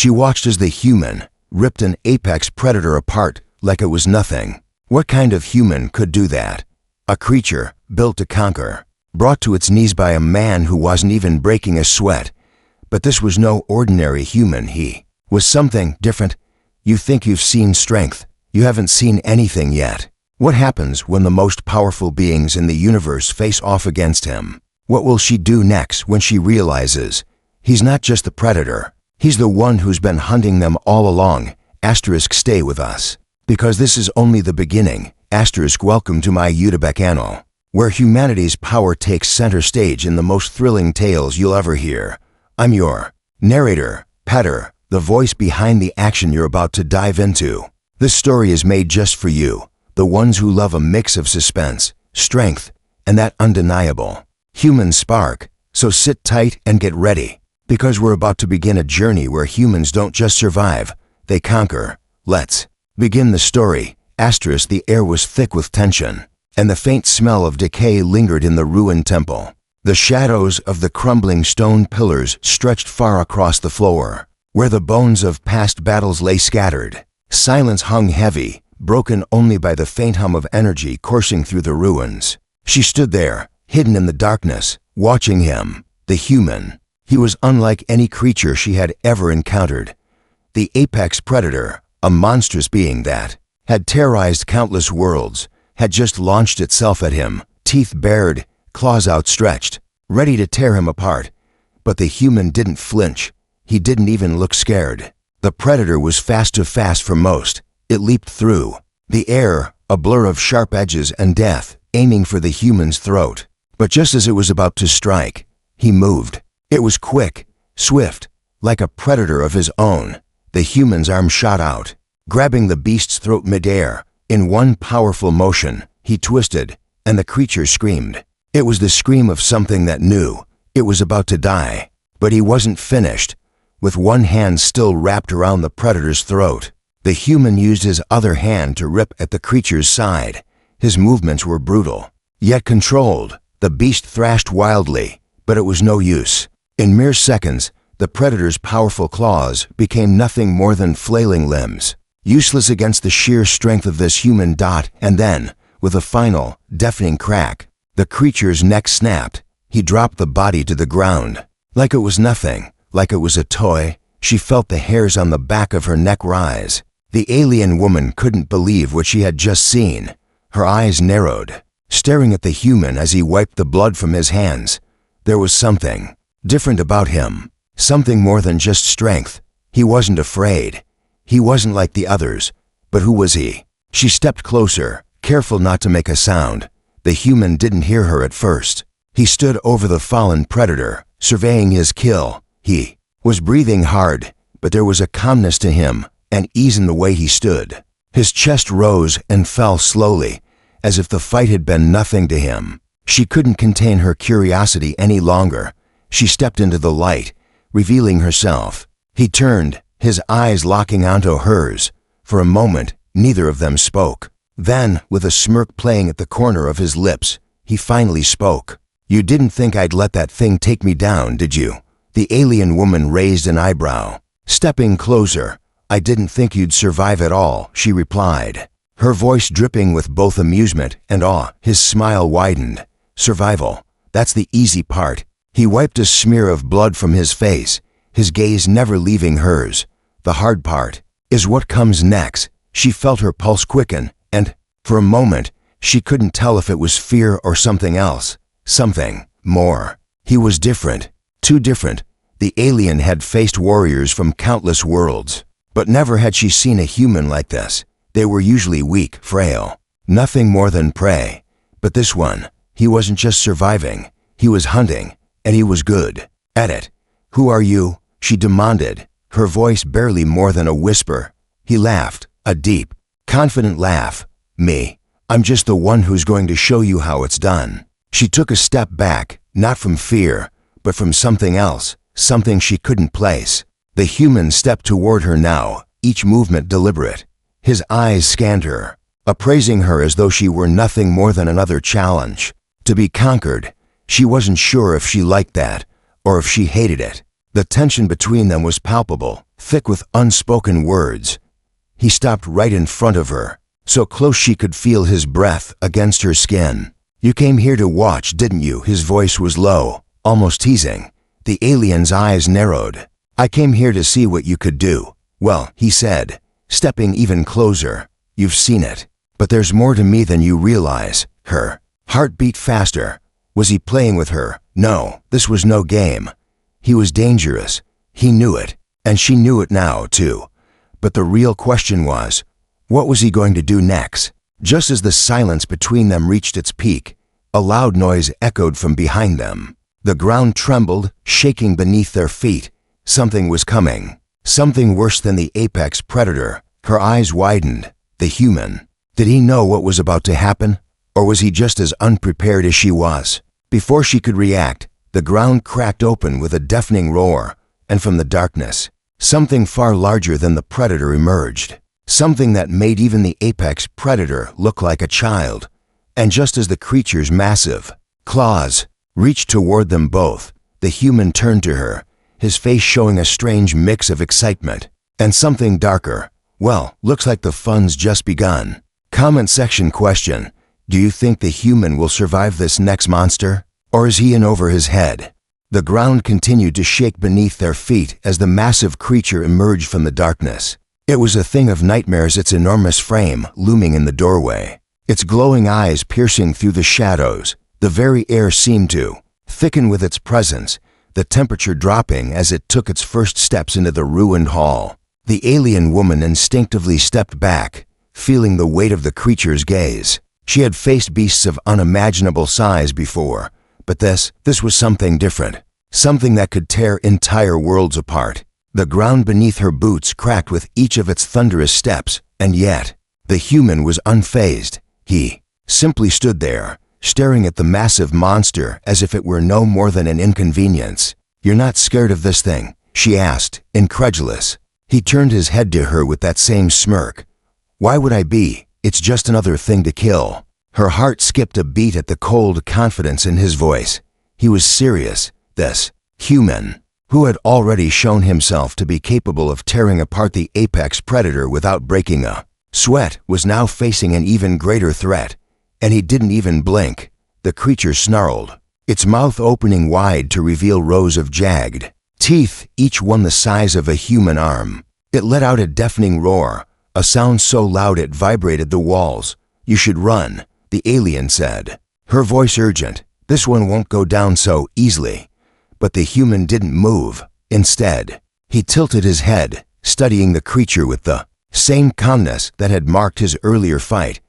She watched as the human ripped an apex predator apart like it was nothing. What kind of human could do that? A creature built to conquer, brought to its knees by a man who wasn't even breaking a sweat. But this was no ordinary human. He was something different. You think you've seen strength. You haven't seen anything yet. What happens when the most powerful beings in the universe face off against him? What will she do next when she realizes he's not just the predator? He's the one who's been hunting them all along. Stay with us, because this is only the beginning. Welcome to my Audiobook channel, where humanity's power takes center stage in the most thrilling tales you'll ever hear. I'm your narrator, Petter, the voice behind the action you're about to dive into. This story is made just for you, the ones who love a mix of suspense, strength, and that undeniable human spark. So sit tight and get ready, because we're about to begin a journey where humans don't just survive, they conquer. Let's begin the story. The air was thick with tension, and the faint smell of decay lingered in the ruined temple. The shadows of the crumbling stone pillars stretched far across the floor, where the bones of past battles lay scattered. Silence hung heavy, broken only by the faint hum of energy coursing through the ruins. She stood there, hidden in the darkness, watching him, the human. He was unlike any creature she had ever encountered. The apex predator, a monstrous being that had terrorized countless worlds, had just launched itself at him, teeth bared, claws outstretched, ready to tear him apart. But the human didn't flinch. He didn't even look scared. The predator was fast for most. It leaped through the air, a blur of sharp edges and death, aiming for the human's throat. But just as it was about to strike, he moved. It was quick, swift, like a predator of his own. The human's arm shot out, grabbing the beast's throat midair. In one powerful motion, he twisted, and the creature screamed. It was the scream of something that knew it was about to die. But he wasn't finished. With one hand still wrapped around the predator's throat, the human used his other hand to rip at the creature's side. His movements were brutal, yet controlled. The beast thrashed wildly, but it was no use. In mere seconds, the predator's powerful claws became nothing more than flailing limbs, useless against the sheer strength of this human. And then, with a final, deafening crack, the creature's neck snapped. He dropped the body to the ground. Like it was nothing, like it was a toy. She felt the hairs on the back of her neck rise. The alien woman couldn't believe what she had just seen. Her eyes narrowed, staring at the human as he wiped the blood from his hands. There was something different about him, something more than just strength. He wasn't afraid. He wasn't like the others. But who was he? She stepped closer, careful not to make a sound. The human didn't hear her at first. He stood over the fallen predator, surveying his kill. He was breathing hard, but there was a calmness to him, an ease in the way he stood. His chest rose and fell slowly, as if the fight had been nothing to him. She couldn't contain her curiosity any longer. She stepped into the light, revealing herself. He turned, his eyes locking onto hers. For a moment, neither of them spoke. Then, with a smirk playing at the corner of his lips, he finally spoke. "You didn't think I'd let that thing take me down, did you?" The alien woman raised an eyebrow. Stepping closer, "I didn't think you'd survive at all," she replied, her voice dripping with both amusement and awe. His smile widened. "Survival, that's the easy part." He wiped a smear of blood from his face, his gaze never leaving hers. "The hard part is what comes next." She felt her pulse quicken, and, for a moment, she couldn't tell if it was fear or something else. Something more. He was different. Too different. The alien had faced warriors from countless worlds, but never had she seen a human like this. They were usually weak, frail, nothing more than prey. But this one, he wasn't just surviving. He was hunting, and he was good at it. "Who are you?" she demanded, her voice barely more than a whisper. He laughed, a deep, confident laugh. "Me. I'm just the one who's going to show you how it's done." She took a step back, not from fear, but from something else, something she couldn't place. The human stepped toward her now, each movement deliberate. His eyes scanned her, appraising her as though she were nothing more than another challenge to be conquered. She wasn't sure if she liked that, or if she hated it. The tension between them was palpable, thick with unspoken words. He stopped right in front of her, so close she could feel his breath against her skin. "You came here to watch, didn't you?" His voice was low, almost teasing. The alien's eyes narrowed. "I came here to see what you could do." "Well," he said, stepping even closer, "you've seen it. But there's more to me than you realize." Her heart beat faster. Was he playing with her? No, this was no game. He was dangerous. He knew it, and she knew it now, too. But the real question was, what was he going to do next? Just as the silence between them reached its peak, a loud noise echoed from behind them. The ground trembled, shaking beneath their feet. Something was coming. Something worse than the apex predator. Her eyes widened. The human. Did he know what was about to happen? Or was he just as unprepared as she was? Before she could react, the ground cracked open with a deafening roar, and from the darkness, something far larger than the predator emerged. Something that made even the apex predator look like a child. And just as the creature's massive claws reached toward them both, the human turned to her, his face showing a strange mix of excitement and something darker. "Well, looks like the fun's just begun." Comment section question: do you think the human will survive this next monster? Or is he in over his head? The ground continued to shake beneath their feet as the massive creature emerged from the darkness. It was a thing of nightmares, its enormous frame looming in the doorway, its glowing eyes piercing through the shadows. The very air seemed to thicken with its presence, the temperature dropping as it took its first steps into the ruined hall. The alien woman instinctively stepped back, feeling the weight of the creature's gaze. She had faced beasts of unimaginable size before, but this was something different, something that could tear entire worlds apart. The ground beneath her boots cracked with each of its thunderous steps, and yet, the human was unfazed. He simply stood there, staring at the massive monster as if it were no more than an inconvenience. "You're not scared of this thing?" she asked, incredulous. He turned his head to her with that same smirk. "Why would I be? It's just another thing to kill." Her heart skipped a beat at the cold confidence in his voice. He was serious, this human, who had already shown himself to be capable of tearing apart the apex predator without breaking a sweat, was now facing an even greater threat. And he didn't even blink. The creature snarled, its mouth opening wide to reveal rows of jagged teeth, each one the size of a human arm. It let out a deafening roar, a sound so loud it vibrated the walls. "You should run," the alien said, her voice urgent. "This one won't go down so easily." But the human didn't move. Instead, he tilted his head, studying the creature with the same calmness that had marked his earlier fight.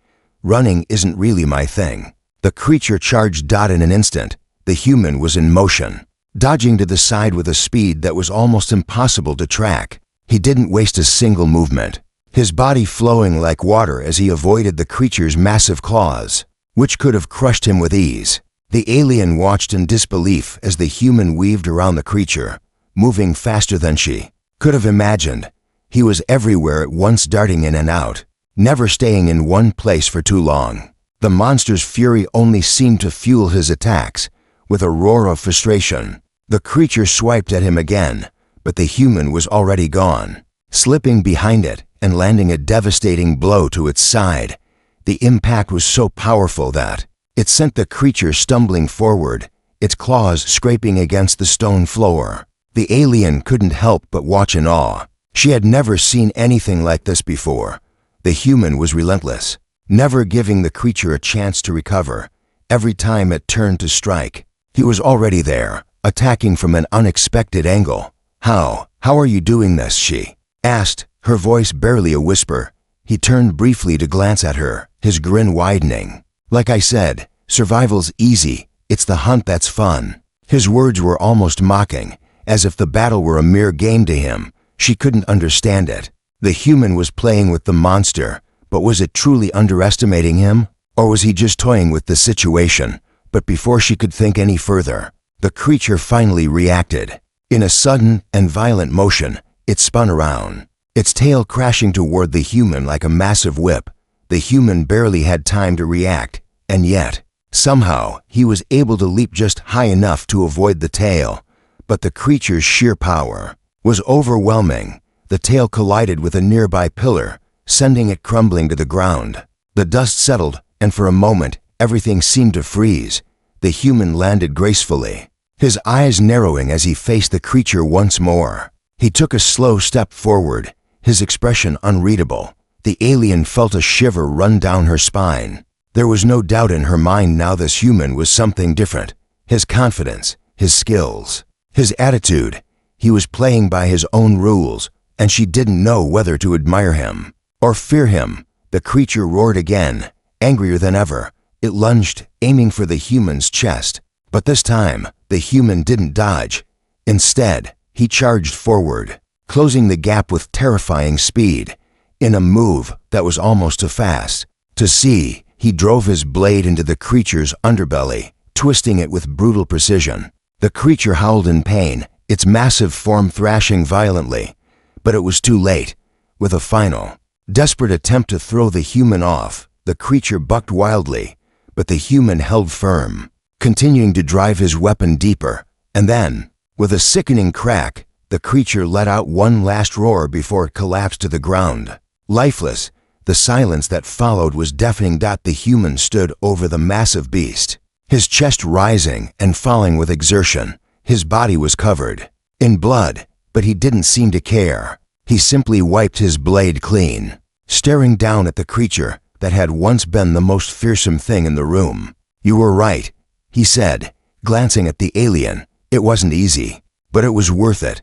"Running isn't really my thing." The creature charged in an instant. The human was in motion, dodging to the side with a speed that was almost impossible to track. He didn't waste a single movement, his body flowing like water as he avoided the creature's massive claws, which could have crushed him with ease. The alien watched in disbelief as the human weaved around the creature, moving faster than she could have imagined. He was everywhere at once, darting in and out, never staying in one place for too long. The monster's fury only seemed to fuel his attacks. With a roar of frustration, the creature swiped at him again, but the human was already gone, slipping behind it and landing a devastating blow to its side. The impact was so powerful that it sent the creature stumbling forward, its claws scraping against the stone floor. The alien couldn't help but watch in awe. She had never seen anything like this before. The human was relentless, never giving the creature a chance to recover. Every time it turned to strike, he was already there, attacking from an unexpected angle. How are you doing this?" she asked, her voice barely a whisper. He turned briefly to glance at her, his grin widening. "Like I said, survival's easy. It's the hunt that's fun." His words were almost mocking, as if the battle were a mere game to him. She couldn't understand it. The human was playing with the monster, but was it truly underestimating him? Or was he just toying with the situation? But before she could think any further, the creature finally reacted. In a sudden and violent motion, it spun around, its tail crashing toward the human like a massive whip. The human barely had time to react, and yet, somehow, he was able to leap just high enough to avoid the tail. but the creature's sheer power was overwhelming. The tail collided with a nearby pillar, sending it crumbling to the ground. The dust settled, and for a moment, everything seemed to freeze. The human landed gracefully, his eyes narrowing as he faced the creature once more. He took a slow step forward, his expression unreadable. The alien felt a shiver run down her spine. There was no doubt in her mind now this human was something different. His confidence, his skills, his attitude. He was playing by his own rules, and she didn't know whether to admire him or fear him. The creature roared again, angrier than ever. It lunged, aiming for the human's chest. But this time, the human didn't dodge. Instead, he charged forward, closing the gap with terrifying speed. In a move that was almost too fast to see, he drove his blade into the creature's underbelly, twisting it with brutal precision. The creature howled in pain, its massive form thrashing violently. But it was too late. With a final, desperate attempt to throw the human off, the creature bucked wildly, but the human held firm, continuing to drive his weapon deeper. And then, with a sickening crack, the creature let out one last roar before it collapsed to the ground. Lifeless, the silence that followed was deafening. The human stood over the massive beast, his chest rising and falling with exertion. His body was covered in blood, but he didn't seem to care. He simply wiped his blade clean, staring down at the creature that had once been the most fearsome thing in the room. "You were right," he said, glancing at the alien. "It wasn't easy, but it was worth it."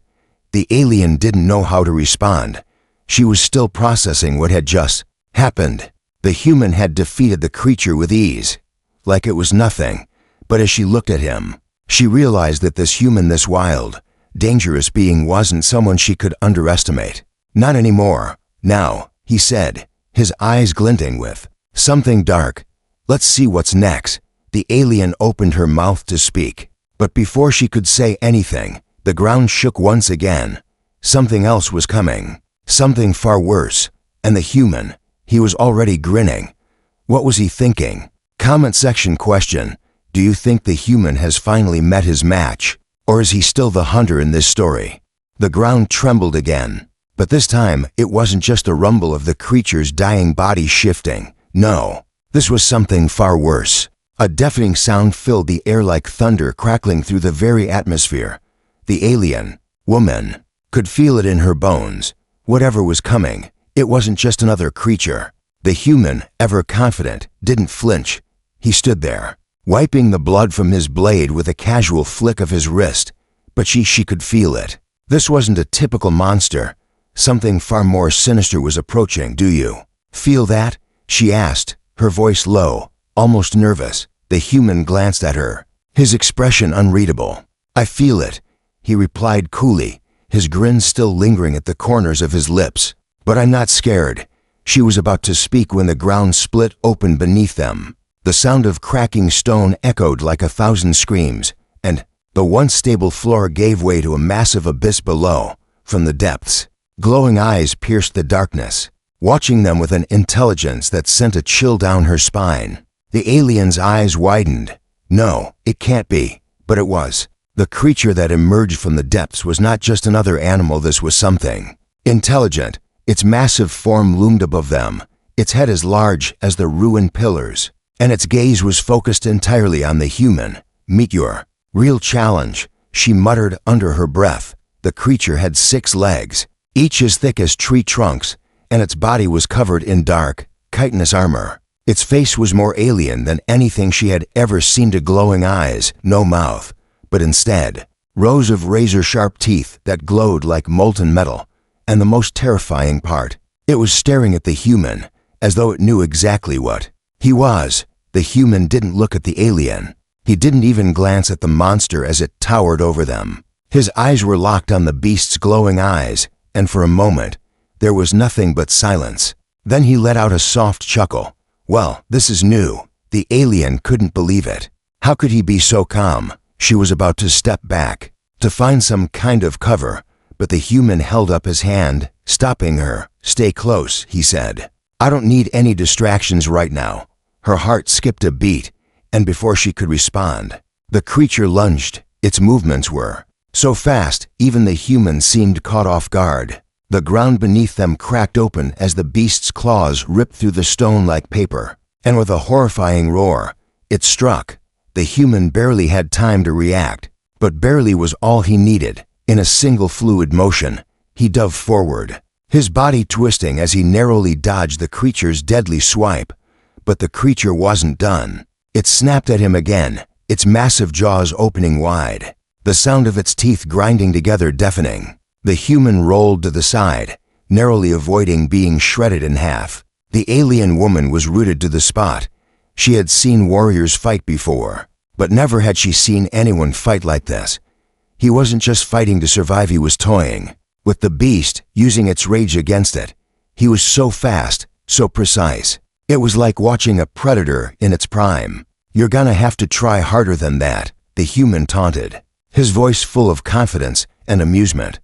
The alien didn't know how to respond. She was still processing what had just happened. The human had defeated the creature with ease, like it was nothing. But as she looked at him, she realized that this human, this wild, dangerous being wasn't someone she could underestimate. "Not anymore. Now," he said, his eyes glinting with something dark. "Let's see what's next." The alien opened her mouth to speak, but before she could say anything, the ground shook once again. Something else was coming, something far worse, and the human, he was already grinning. What was he thinking? Comment section question: do you think the human has finally met his match, or is he still the hunter in this story? The ground trembled again, but this time it wasn't just a rumble of the creature's dying body shifting. No, this was something far worse. A deafening sound filled the air like thunder crackling through the very atmosphere. The alien woman could feel it in her bones. Whatever was coming, it wasn't just another creature. The human, ever confident, didn't flinch. He stood there, wiping the blood from his blade with a casual flick of his wrist. But she could feel it. This wasn't a typical monster. Something far more sinister was approaching. "Do you feel that?" she asked, her voice low, almost nervous. The human glanced at her, his expression unreadable. "I feel it," he replied coolly, his grin still lingering at the corners of his lips. "But I'm not scared." She was about to speak when the ground split open beneath them. The sound of cracking stone echoed like 1,000 screams, and the once stable floor gave way to a massive abyss below. From the depths, glowing eyes pierced the darkness, watching them with an intelligence that sent a chill down her spine. The alien's eyes widened. No, it can't be. But it was. The creature that emerged from the depths was not just another animal. This was something intelligent. Its massive form loomed above them, its head as large as the ruined pillars, and its gaze was focused entirely on the human. "Meet your real challenge," she muttered under her breath. The creature had 6 legs, each as thick as tree trunks, and its body was covered in dark, chitinous armor. Its face was more alien than anything she had ever seen. To glowing eyes, no mouth, but instead, rows of razor-sharp teeth that glowed like molten metal. And the most terrifying part, it was staring at the human, as though it knew exactly what he was. The human didn't look at the alien. He didn't even glance at the monster as it towered over them. His eyes were locked on the beast's glowing eyes, and for a moment, there was nothing but silence. Then he let out a soft chuckle. "Well, this is new." The alien couldn't believe it. How could he be so calm? She was about to step back, to find some kind of cover, but the human held up his hand, stopping her. "Stay close," he said. "I don't need any distractions right now." Her heart skipped a beat, and before she could respond, the creature lunged. Its movements were So fast, even the humans seemed caught off guard. The ground beneath them cracked open as the beast's claws ripped through the stone like paper. And with a horrifying roar, it struck. The human barely had time to react, but barely was all he needed. In a single fluid motion, he dove forward, his body twisting as he narrowly dodged the creature's deadly swipe. But the creature wasn't done. It snapped at him again, its massive jaws opening wide, the sound of its teeth grinding together deafening. The human rolled to the side, narrowly avoiding being shredded in half. The alien woman was rooted to the spot. She had seen warriors fight before, but never had she seen anyone fight like this. He wasn't just fighting to survive, he was toying with the beast, using its rage against it. He was so fast, so precise. It was like watching a predator in its prime. "You're gonna have to try harder than that," the human taunted, his voice full of confidence and amusement.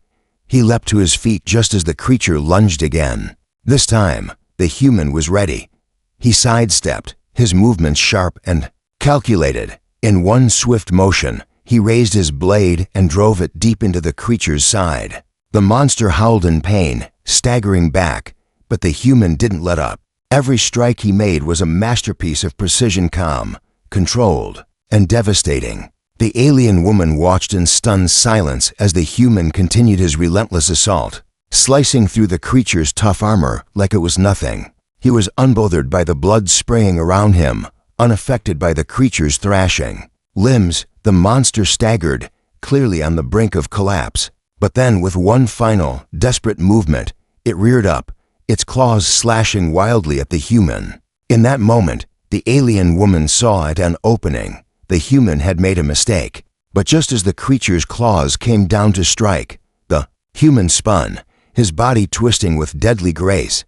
He leapt to his feet just as the creature lunged again. This time, the human was ready. He sidestepped, his movements sharp and calculated. In one swift motion, he raised his blade and drove it deep into the creature's side. The monster howled in pain, staggering back, but the human didn't let up. Every strike he made was a masterpiece of precision, calm, controlled, and devastating. The alien woman watched in stunned silence as the human continued his relentless assault, slicing through the creature's tough armor like it was nothing. He was unbothered by the blood spraying around him, unaffected by the creature's thrashing. Limbs, the monster staggered, clearly on the brink of collapse. But then, with one final, desperate movement, it reared up, its claws slashing wildly at the human. In that moment, the alien woman saw at an opening. The human had made a mistake. But just as the creature's claws came down to strike, the human spun, his body twisting with deadly grace.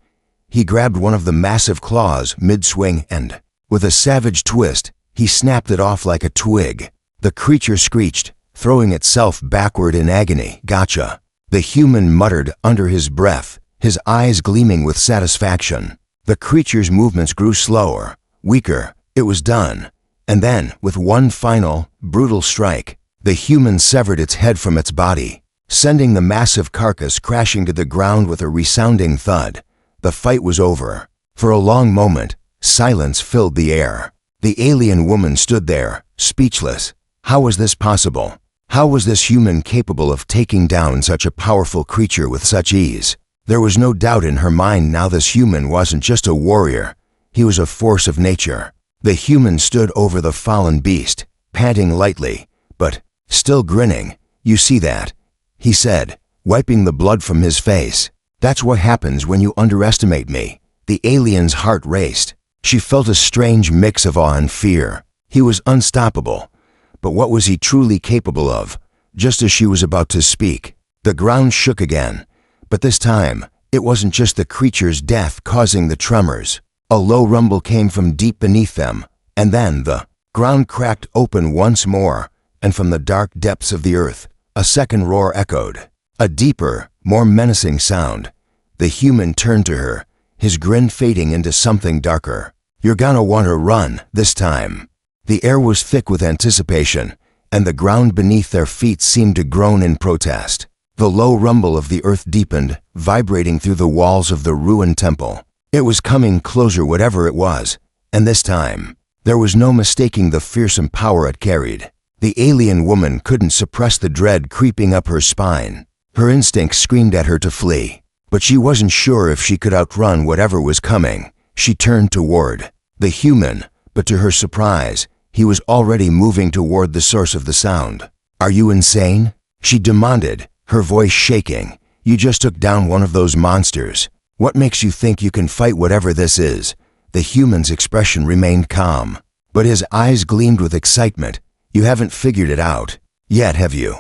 He grabbed one of the massive claws mid-swing and, with a savage twist, he snapped it off like a twig. The creature screeched, throwing itself backward in agony. "Gotcha," the human muttered under his breath, his eyes gleaming with satisfaction. The creature's movements grew slower, weaker. It was done. And then, with one final, brutal strike, the human severed its head from its body, sending the massive carcass crashing to the ground with a resounding thud. The fight was over. For a long moment, silence filled the air. The alien woman stood there, speechless. How was this possible? How was this human capable of taking down such a powerful creature with such ease? There was no doubt in her mind now this human wasn't just a warrior. He was a force of nature. The human stood over the fallen beast, panting lightly, but still grinning. "You see that?" he said, wiping the blood from his face. "That's what happens when you underestimate me." The alien's heart raced. She felt a strange mix of awe and fear. He was unstoppable. But what was he truly capable of? Just as she was about to speak, the ground shook again. But this time, it wasn't just the creature's death causing the tremors. A low rumble came from deep beneath them, and then the ground cracked open once more, and from the dark depths of the earth, a second roar echoed. A deeper, more menacing sound. The human turned to her, his grin fading into something darker. "You're gonna want to run this time." The air was thick with anticipation, and the ground beneath their feet seemed to groan in protest. The low rumble of the earth deepened, vibrating through the walls of the ruined temple. It was coming closer, whatever it was, and this time, there was no mistaking the fearsome power it carried. The alien woman couldn't suppress the dread creeping up her spine. Her instincts screamed at her to flee, but she wasn't sure if she could outrun whatever was coming. She turned toward the human, but to her surprise, he was already moving toward the source of the sound. "Are you insane?" she demanded, her voice shaking. "You just took down one of those monsters. What makes you think you can fight whatever this is?" The human's expression remained calm, but his eyes gleamed with excitement. "You haven't figured it out yet, have you?"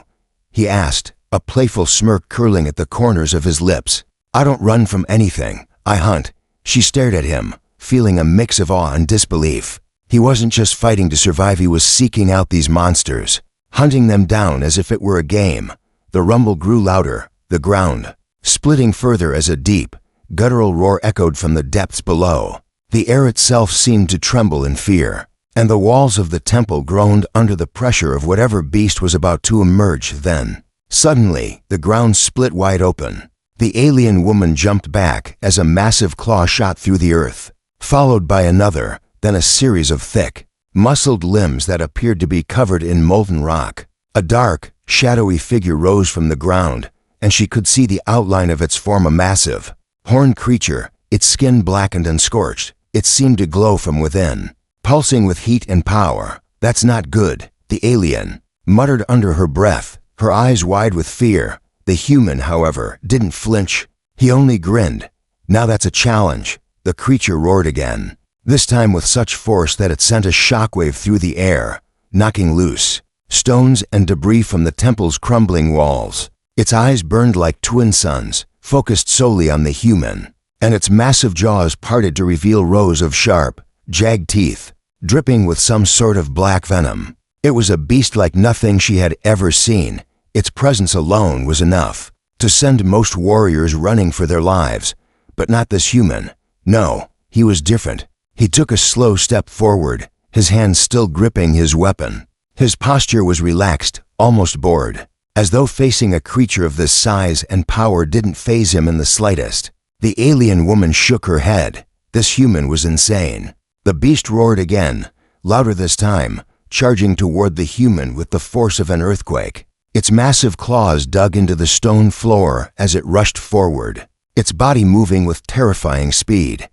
he asked, a playful smirk curling at the corners of his lips. "I don't run from anything. I hunt." She stared at him, feeling a mix of awe and disbelief. He wasn't just fighting to survive, he was seeking out these monsters, hunting them down as if it were a game. The rumble grew louder, the ground splitting further as a deep, guttural roar echoed from the depths below. The air itself seemed to tremble in fear, and the walls of the temple groaned under the pressure of whatever beast was about to emerge. Then, Suddenly, the ground split wide open. The alien woman jumped back as a massive claw shot through the earth, followed by another, then a series of thick, muscled limbs that appeared to be covered in molten rock. A dark, shadowy figure rose from the ground, and she could see the outline of its form, a massive, horned creature, its skin blackened and scorched. It seemed to glow from within, pulsing with heat and power. "That's not good," the alien muttered under her breath, her eyes wide with fear. The human, however, didn't flinch. He only grinned. "Now that's a challenge," the creature roared again, this time with such force that it sent a shockwave through the air, knocking loose stones and debris from the temple's crumbling walls. Its eyes burned like twin suns, focused solely on the human, and its massive jaws parted to reveal rows of sharp, jagged teeth, dripping with some sort of black venom. It was a beast like nothing she had ever seen. Its presence alone was enough to send most warriors running for their lives, but not this human. No, he was different. He took a slow step forward, his hand still gripping his weapon. His posture was relaxed, almost bored, as though facing a creature of this size and power didn't faze him in the slightest. The alien woman shook her head. This human was insane. The beast roared again, louder this time, charging toward the human with the force of an earthquake. Its massive claws dug into the stone floor as it rushed forward, its body moving with terrifying speed.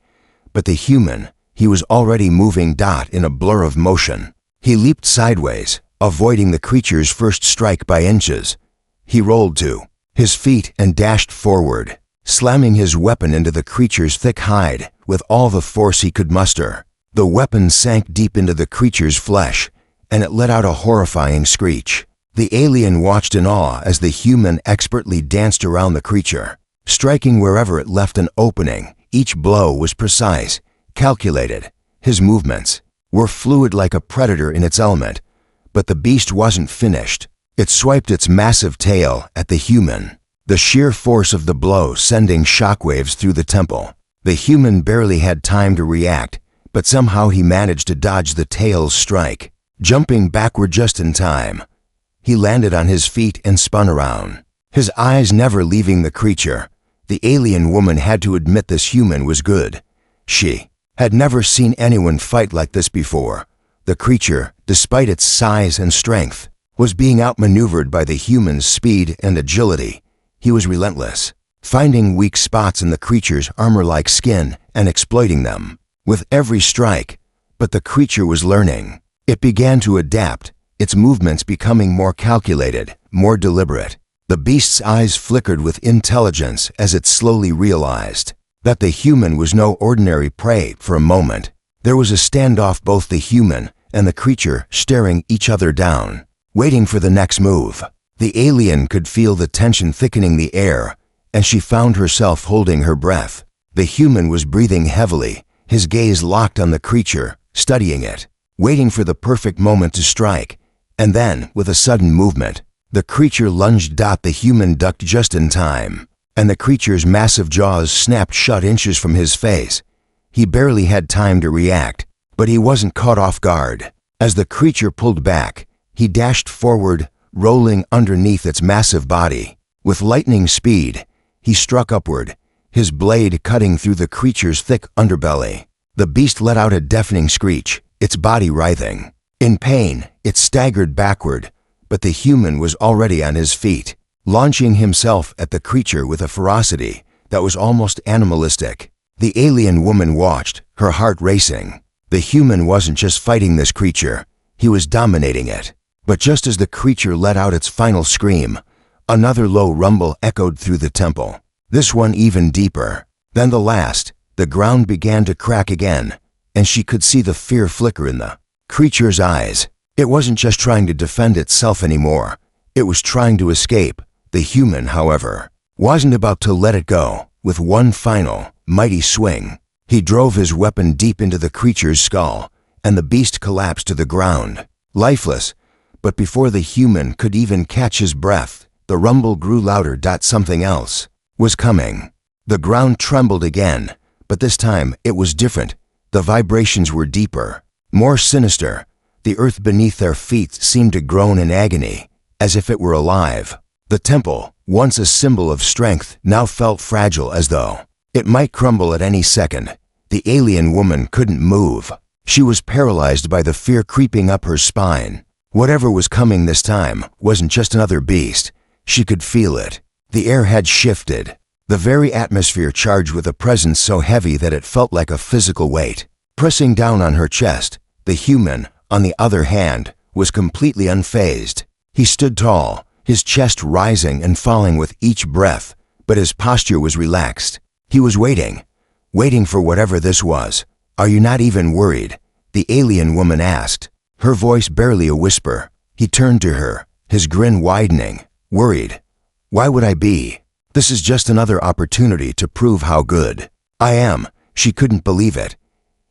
But the human, he was already moving in a blur of motion. He leaped sideways, avoiding the creature's first strike by inches. He rolled to his feet and dashed forward, slamming his weapon into the creature's thick hide with all the force he could muster. The weapon sank deep into the creature's flesh, and it let out a horrifying screech. The alien watched in awe as the human expertly danced around the creature, striking wherever it left an opening. Each blow was precise, calculated. His movements were fluid like a predator in its element. But the beast wasn't finished. It swiped its massive tail at the human, the sheer force of the blow sending shockwaves through the temple. The human barely had time to react, but somehow he managed to dodge the tail's strike, jumping backward just in time. He landed on his feet and spun around, his eyes never leaving the creature. The alien woman had to admit this human was good. She had never seen anyone fight like this before. The creature, despite its size and strength, was being outmaneuvered by the human's speed and agility. He was relentless, finding weak spots in the creature's armor-like skin and exploiting them with every strike. But the creature was learning. It began to adapt, its movements becoming more calculated, more deliberate. The beast's eyes flickered with intelligence as it slowly realized that the human was no ordinary prey. For a moment, there was a standoff, both the human and the creature staring each other down, waiting for the next move. The alien could feel the tension thickening the air, and she found herself holding her breath. The human was breathing heavily, his gaze locked on the creature, studying it, waiting for the perfect moment to strike. And then, with a sudden movement, the creature lunged. The human ducked just in time, and the creature's massive jaws snapped shut inches from his face. He barely had time to react, but he wasn't caught off guard. As the creature pulled back, he dashed forward, rolling underneath its massive body. With lightning speed, he struck upward, his blade cutting through the creature's thick underbelly. The beast let out a deafening screech, its body writhing. In pain, it staggered backward, but the human was already on his feet, launching himself at the creature with a ferocity that was almost animalistic. The alien woman watched, her heart racing. The human wasn't just fighting this creature, he was dominating it. But just as the creature let out its final scream, another low rumble echoed through the temple, this one even deeper than the last. The ground began to crack again, and she could see the fear flicker in the creature's eyes. It wasn't just trying to defend itself anymore, it was trying to escape. The human, however, wasn't about to let it go. With one final, mighty swing, he drove his weapon deep into the creature's skull, and the beast collapsed to the ground, lifeless. But before the human could even catch his breath, the rumble grew louder. Something else was coming. The ground trembled again, but this time it was different. The vibrations were deeper, more sinister. The earth beneath their feet seemed to groan in agony, as if it were alive. The temple, once a symbol of strength, now felt fragile, as though it might crumble at any second. The alien woman couldn't move. She was paralyzed by the fear creeping up her spine. Whatever was coming this time wasn't just another beast. She could feel it. The air had shifted. The very atmosphere charged with a presence so heavy that it felt like a physical weight. Pressing down on her chest, the human, on the other hand, was completely unfazed. He stood tall, his chest rising and falling with each breath, but his posture was relaxed. He was waiting for whatever this was. "Are you not even worried?" the alien woman asked, her voice barely a whisper. He turned to her, his grin widening. "Worried? Why would I be? This is just another opportunity to prove how good I am." She couldn't believe it.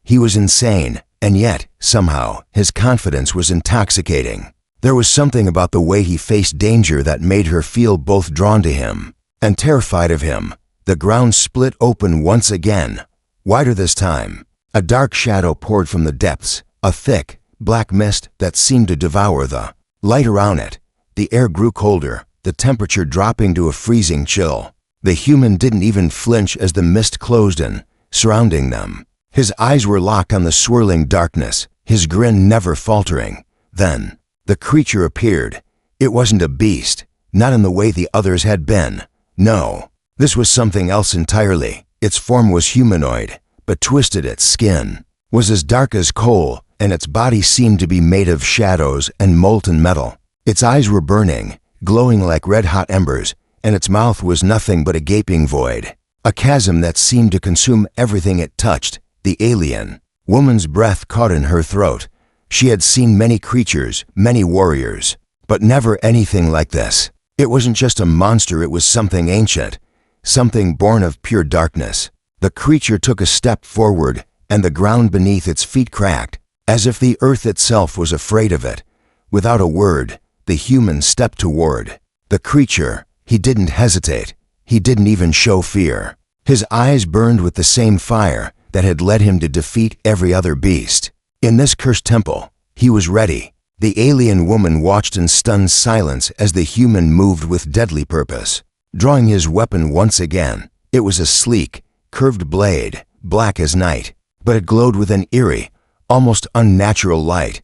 He was insane, and yet, somehow, his confidence was intoxicating. There was something about the way he faced danger that made her feel both drawn to him and terrified of him. The ground split open once again, wider this time. A dark shadow poured from the depths, a thick, black mist that seemed to devour the light around it. The air grew colder, the temperature dropping to a freezing chill. The human didn't even flinch as the mist closed in, surrounding them. His eyes were locked on the swirling darkness, his grin never faltering. Then, the creature appeared. It wasn't a beast, not in the way the others had been. No, this was something else entirely. Its form was humanoid, but twisted. Its skin was as dark as coal, and its body seemed to be made of shadows and molten metal. Its eyes were burning, glowing like red-hot embers, and its mouth was nothing but a gaping void, a chasm that seemed to consume everything it touched. The alien woman's breath caught in her throat. She had seen many creatures, many warriors, but never anything like this. It wasn't just a monster, it was something ancient, something born of pure darkness. The creature took a step forward, and the ground beneath its feet cracked, as if the earth itself was afraid of it. Without a word, the human stepped toward the creature. He didn't hesitate. He didn't even show fear. His eyes burned with the same fire that had led him to defeat every other beast. In this cursed temple, he was ready. The alien woman watched in stunned silence as the human moved with deadly purpose. Drawing his weapon once again, it was a sleek, curved blade, black as night, but it glowed with an eerie, almost unnatural light.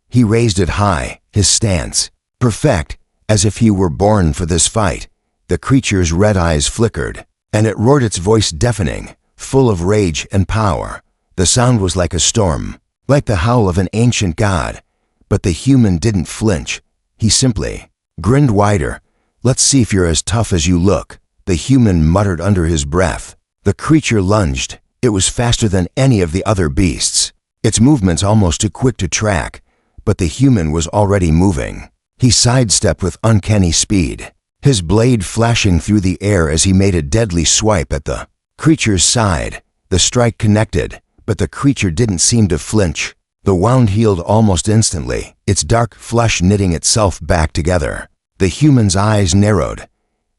He raised it high, his stance perfect, as if he were born for this fight. The creature's red eyes flickered, and it roared, its voice deafening, full of rage and power. The sound was like a storm, like the howl of an ancient god. But the human didn't flinch. He simply grinned wider. "Let's see if you're as tough as you look," the human muttered under his breath. The creature lunged. It was faster than any of the other beasts, its movements almost too quick to track, but the human was already moving. He sidestepped with uncanny speed, his blade flashing through the air as he made a deadly swipe at the creature's side. The strike connected, but the creature didn't seem to flinch. The wound healed almost instantly, its dark flesh knitting itself back together. The human's eyes narrowed.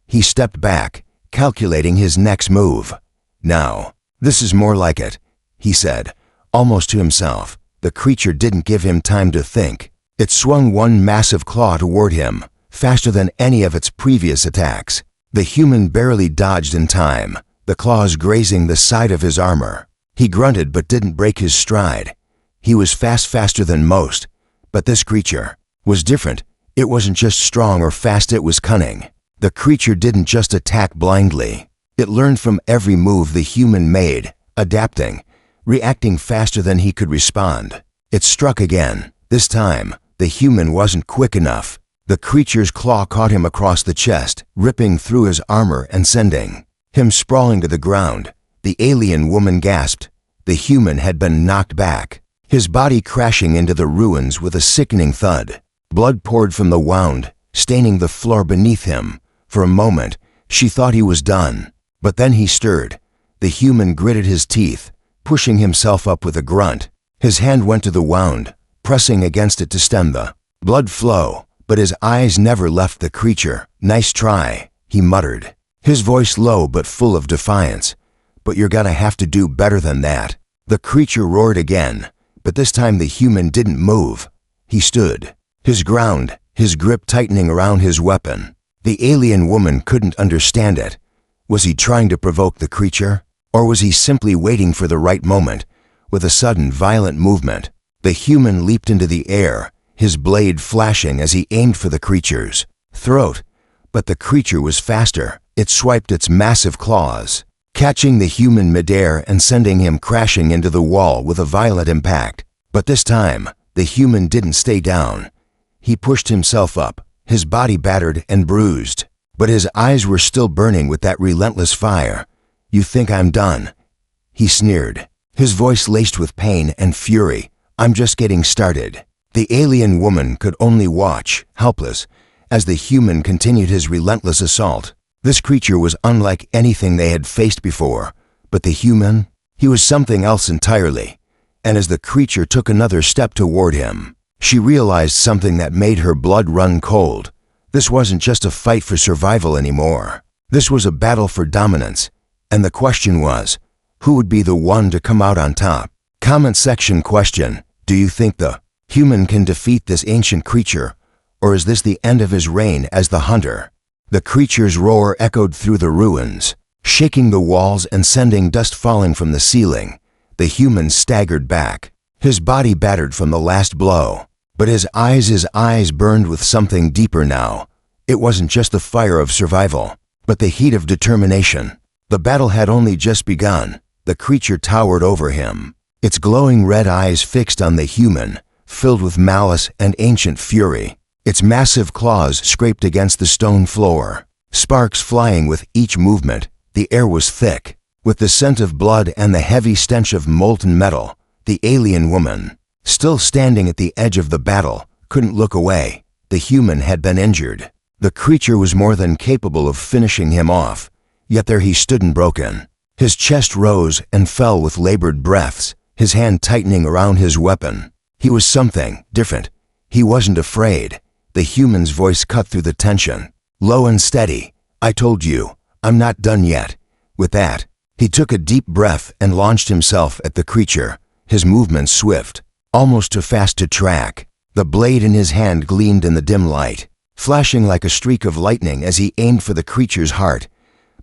He stepped back, calculating his next move. "Now, this is more like it," he said, almost to himself. The creature didn't give him time to think. It swung one massive claw toward him, faster than any of its previous attacks. The human barely dodged in time, the claws grazing the side of his armor. He grunted but didn't break his stride. He was faster than most, but this creature was different. It wasn't just strong or fast, it was cunning. The creature didn't just attack blindly. It learned from every move the human made, adapting, reacting faster than he could respond. It struck again. This time, the human wasn't quick enough. The creature's claw caught him across the chest, ripping through his armor and sending him sprawling to the ground. The alien woman gasped. The human had been knocked back, his body crashing into the ruins with a sickening thud. Blood poured from the wound, staining the floor beneath him. For a moment, she thought he was done. But then he stirred. The human gritted his teeth, pushing himself up with a grunt. His hand went to the wound, pressing against it to stem the blood flow, but his eyes never left the creature. "Nice try," he muttered, his voice low but full of defiance. "But you're gonna have to do better than that." The creature roared again, but this time the human didn't move. He stood his ground, his grip tightening around his weapon. The alien woman couldn't understand it. Was he trying to provoke the creature? Or was he simply waiting for the right moment? With a sudden, violent movement, the human leaped into the air, his blade flashing as he aimed for the creature's throat. But the creature was faster. It swiped its massive claws, catching the human midair and sending him crashing into the wall with a violent impact. But this time, the human didn't stay down. He pushed himself up, his body battered and bruised, but his eyes were still burning with that relentless fire. "You think I'm done?" he sneered, his voice laced with pain and fury. "I'm just getting started." The alien woman could only watch, helpless, as the human continued his relentless assault. This creature was unlike anything they had faced before, but the human, he was something else entirely. And as the creature took another step toward him, she realized something that made her blood run cold. This wasn't just a fight for survival anymore. This was a battle for dominance. And the question was, who would be the one to come out on top? Comment section question: do you think the human can defeat this ancient creature, or is this the end of his reign as the hunter? The creature's roar echoed through the ruins, shaking the walls and sending dust falling from the ceiling. The human staggered back, his body battered from the last blow. But his eyes burned with something deeper now. It wasn't just the fire of survival, but the heat of determination. The battle had only just begun. The creature towered over him, its glowing red eyes fixed on the human, filled with malice and ancient fury. Its massive claws scraped against the stone floor, sparks flying with each movement. The air was thick with the scent of blood and the heavy stench of molten metal. The alien woman, still standing at the edge of the battle, couldn't look away. The human had been injured. The creature was more than capable of finishing him off, yet there he stood unbroken. His chest rose and fell with labored breaths, his hand tightening around his weapon. He was something different. He wasn't afraid. The human's voice cut through the tension, low and steady. "I told you, I'm not done yet." With that, he took a deep breath and launched himself at the creature, his movements swift, almost too fast to track. The blade in his hand gleamed in the dim light, flashing like a streak of lightning as he aimed for the creature's heart.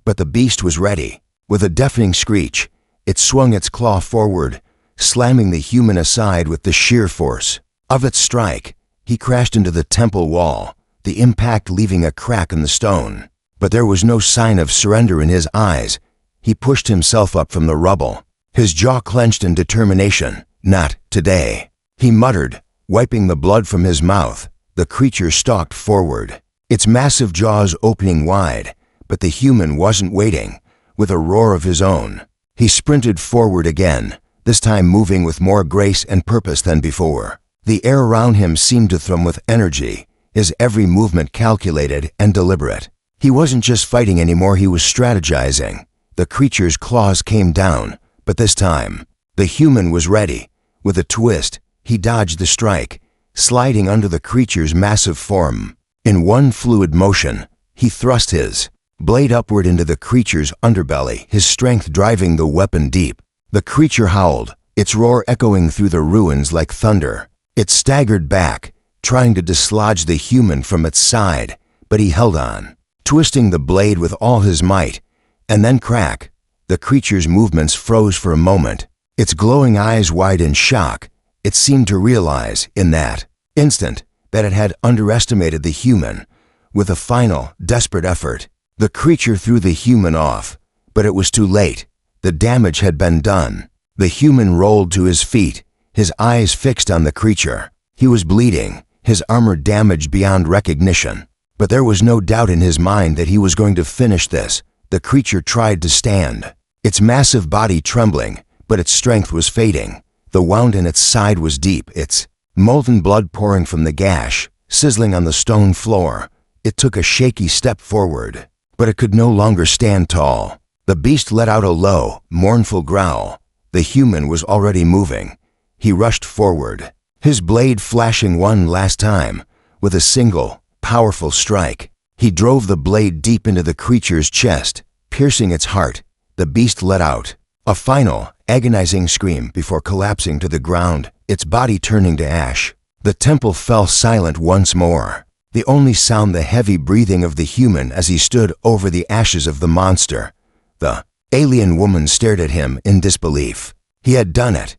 But the beast was ready. With a deafening screech, it swung its claw forward, slamming the human aside with the sheer force of its strike. He crashed into the temple wall, the impact leaving a crack in the stone. But there was no sign of surrender in his eyes. He pushed himself up from the rubble, his jaw clenched in determination. "Not today," he muttered, wiping the blood from his mouth. The creature stalked forward, its massive jaws opening wide. But the human wasn't waiting. With a roar of his own, he sprinted forward again, this time moving with more grace and purpose than before. The air around him seemed to thrum with energy, his every movement calculated and deliberate. He wasn't just fighting anymore, he was strategizing. The creature's claws came down, but this time, the human was ready. With a twist, he dodged the strike, sliding under the creature's massive form. In one fluid motion, he thrust his blade upward into the creature's underbelly, his strength driving the weapon deep. The creature howled, its roar echoing through the ruins like thunder. It staggered back, trying to dislodge the human from its side, but he held on, twisting the blade with all his might. And then crack! The creature's movements froze for a moment, its glowing eyes wide in shock. It seemed to realize, in that instant, that it had underestimated the human. With a final, desperate effort, the creature threw the human off, but it was too late. The damage had been done. The human rolled to his feet, his eyes fixed on the creature. He was bleeding, his armor damaged beyond recognition. But there was no doubt in his mind that he was going to finish this. The creature tried to stand, its massive body trembling, but its strength was fading. The wound in its side was deep, its molten blood pouring from the gash, sizzling on the stone floor. It took a shaky step forward, but it could no longer stand tall. The beast let out a low, mournful growl. The human was already moving. He rushed forward, his blade flashing one last time. With a single, powerful strike, he drove the blade deep into the creature's chest, piercing its heart. The beast let out a final, agonizing scream before collapsing to the ground, its body turning to ash. The temple fell silent once more. the only sound the heavy breathing of the human as he stood over the ashes of the monster. The alien woman stared at him in disbelief. He had done it.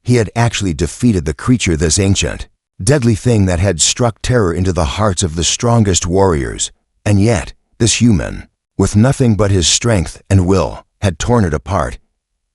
He had actually defeated the creature, this ancient, deadly thing that had struck terror into the hearts of the strongest warriors. And yet, this human, with nothing but his strength and will, had torn it apart.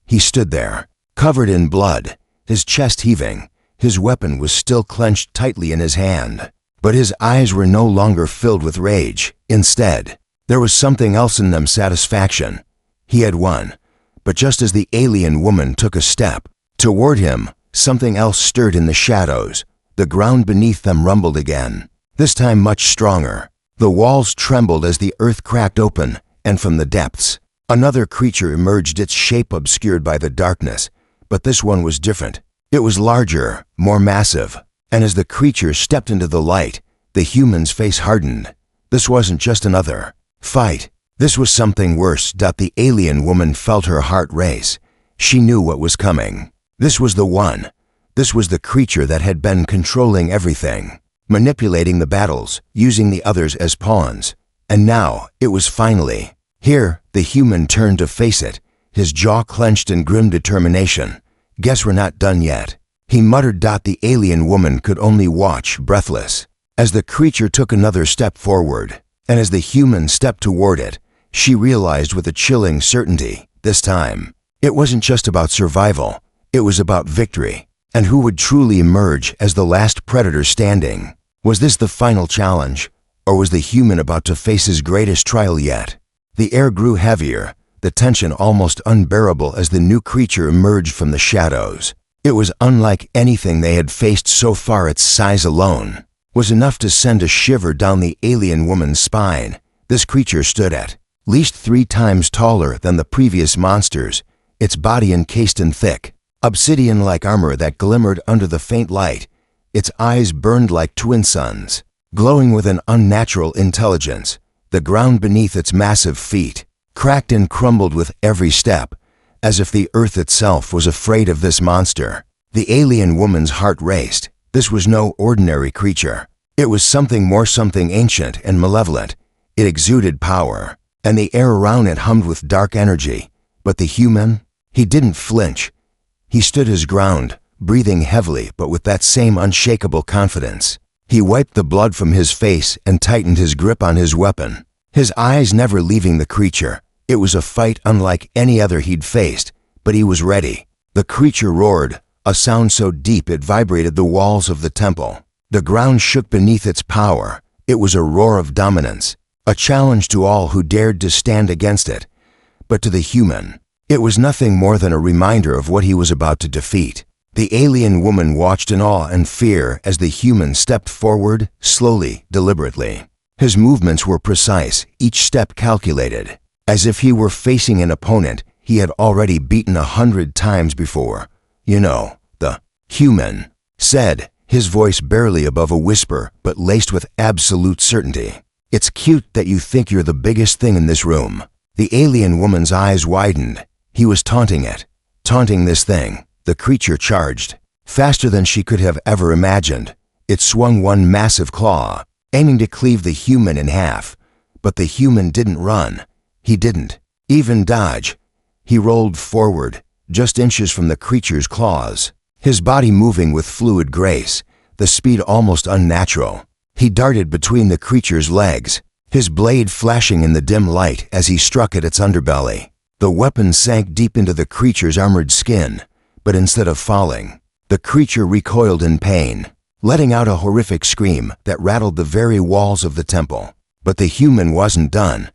He stood there, covered in blood, his chest heaving. His weapon was still clenched tightly in his hand, but his eyes were no longer filled with rage. Instead, there was something else in them: satisfaction. He had won. But just as the alien woman took a step toward him, something else stirred in the shadows. The ground beneath them rumbled again, this time much stronger. The walls trembled as the earth cracked open, and from the depths, another creature emerged, its shape obscured by the darkness. But this one was different. It was larger, more massive, and as the creature stepped into the light, the human's face hardened. This wasn't just another fight. This was something worse. The alien woman felt her heart race. She knew what was coming. This was the one. This was the creature that had been controlling everything, manipulating the battles, using the others as pawns. And now, it was finally here. The human turned to face it, his jaw clenched in grim determination. "Guess we're not done yet," he muttered. The alien woman could only watch, breathless, as the creature took another step forward. And as the human stepped toward it, she realized with a chilling certainty, this time, it wasn't just about survival. It was about victory. And who would truly emerge as the last predator standing? Was this the final challenge? Or was the human about to face his greatest trial yet? The air grew heavier, the tension almost unbearable as the new creature emerged from the shadows. It was unlike anything they had faced so far. Its size alone was enough to send a shiver down the alien woman's spine. This creature stood at least 3 times taller than the previous monsters, its body encased in thick, obsidian-like armor that glimmered under the faint light. Its eyes burned like twin suns, glowing with an unnatural intelligence. The ground beneath its massive feet cracked and crumbled with every step, as if the earth itself was afraid of this monster. The alien woman's heart raced. This was no ordinary creature. It was something more, something ancient and malevolent. It exuded power, and the air around it hummed with dark energy. But the human, he didn't flinch. He stood his ground, breathing heavily but with that same unshakable confidence. He wiped the blood from his face and tightened his grip on his weapon, his eyes never leaving the creature. It was a fight unlike any other he'd faced, but he was ready. The creature roared, a sound so deep it vibrated the walls of the temple. The ground shook beneath its power. It was a roar of dominance, a challenge to all who dared to stand against it. But to the human, it was nothing more than a reminder of what he was about to defeat. The alien woman watched in awe and fear as the human stepped forward, slowly, deliberately. His movements were precise, each step calculated, as if he were facing an opponent he had already beaten 100 times before. "You know," the human said, his voice barely above a whisper but laced with absolute certainty. "It's cute that you think you're the biggest thing in this room." The alien woman's eyes widened. He was taunting it, taunting this thing. The creature charged, faster than she could have ever imagined. It swung one massive claw, aiming to cleave the human in half. But the human didn't run. He didn't even dodge. He rolled forward, just inches from the creature's claws, his body moving with fluid grace, the speed almost unnatural. He darted between the creature's legs, his blade flashing in the dim light as he struck at its underbelly. The weapon sank deep into the creature's armored skin. But instead of falling, the creature recoiled in pain, letting out a horrific scream that rattled the very walls of the temple. But the human wasn't done.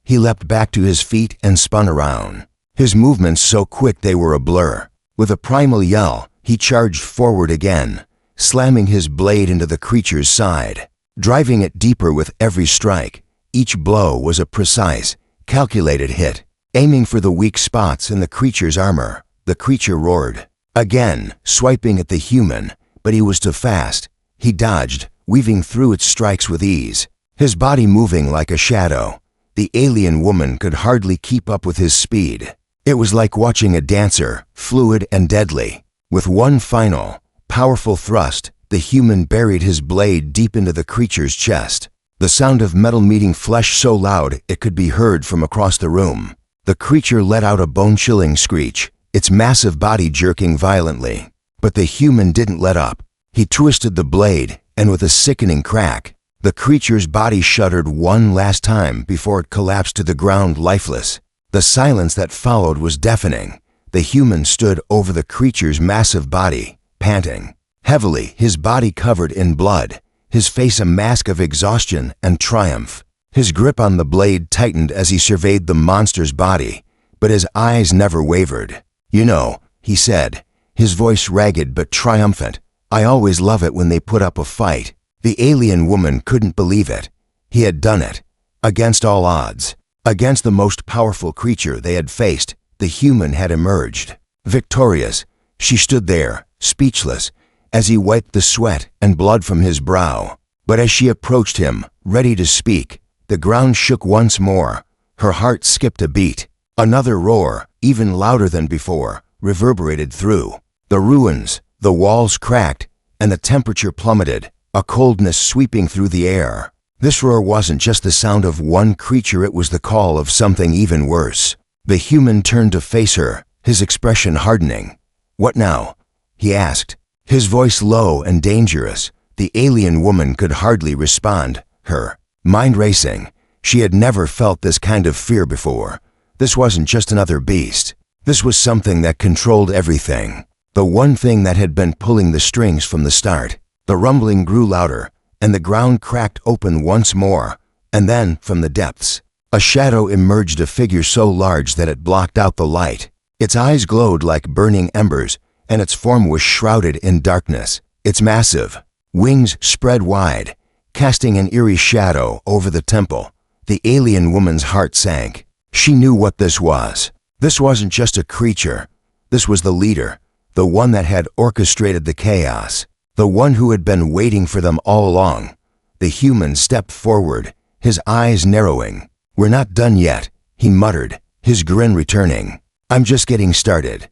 He leapt back to his feet and spun around, his movements so quick they were a blur. With a primal yell, he charged forward again, slamming his blade into the creature's side, driving it deeper with every strike. Each blow was a precise, calculated hit, aiming for the weak spots in the creature's armor. The creature roared, again, swiping at the human, but he was too fast. He dodged, weaving through its strikes with ease, his body moving like a shadow. The alien woman could hardly keep up with his speed. It was like watching a dancer, fluid and deadly. With one final, powerful thrust, The human buried his blade deep into the creature's chest. The sound of metal meeting flesh so loud it could be heard from across the room. The creature let out a bone-chilling screech, its massive body jerking violently. But the human didn't let up. He twisted the blade, and with a sickening crack, the creature's body shuddered one last time before it collapsed to the ground lifeless. The silence that followed was deafening. The human stood over the creature's massive body, panting heavily, his body covered in blood, his face a mask of exhaustion and triumph. His grip on the blade tightened as he surveyed the monster's body, but his eyes never wavered. "You know," he said, his voice ragged but triumphant, "I always love it when they put up a fight." The alien woman couldn't believe it. He had done it. Against all odds. Against the most powerful creature they had faced, the human had emerged. Victorious, she stood there, speechless, as he wiped the sweat and blood from his brow. But as she approached him, ready to speak, the ground shook once more. Her heart skipped a beat. Another roar, even louder than before, reverberated through the ruins. The walls cracked, and the temperature plummeted, a coldness sweeping through the air. This roar wasn't just the sound of one creature, it was the call of something even worse. The human turned to face her, his expression hardening. "What now?" he asked, his voice low and dangerous. The alien woman could hardly respond, her mind racing. She had never felt this kind of fear before. This wasn't just another beast. This was something that controlled everything. The one thing that had been pulling the strings from the start. The rumbling grew louder, and the ground cracked open once more, and then, from the depths, a shadow emerged, a figure so large that it blocked out the light. Its eyes glowed like burning embers, and its form was shrouded in darkness. Its massive wings spread wide, casting an eerie shadow over the temple. The alien woman's heart sank. She knew what this was. This wasn't just a creature. This was the leader, the one that had orchestrated the chaos. The one who had been waiting for them all along. The human stepped forward, his eyes narrowing. "We're not done yet," he muttered, his grin returning. "I'm just getting started."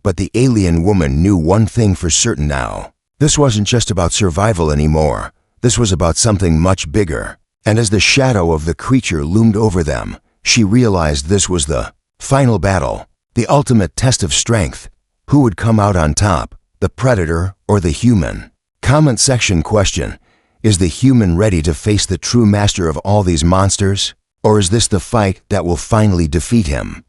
But the alien woman knew one thing for certain now. This wasn't just about survival anymore. This was about something much bigger. And as the shadow of the creature loomed over them, she realized this was the final battle, the ultimate test of strength. Who would come out on top? The predator or the human? Comment section question: is the human ready to face the true master of all these monsters? Or is this the fight that will finally defeat him?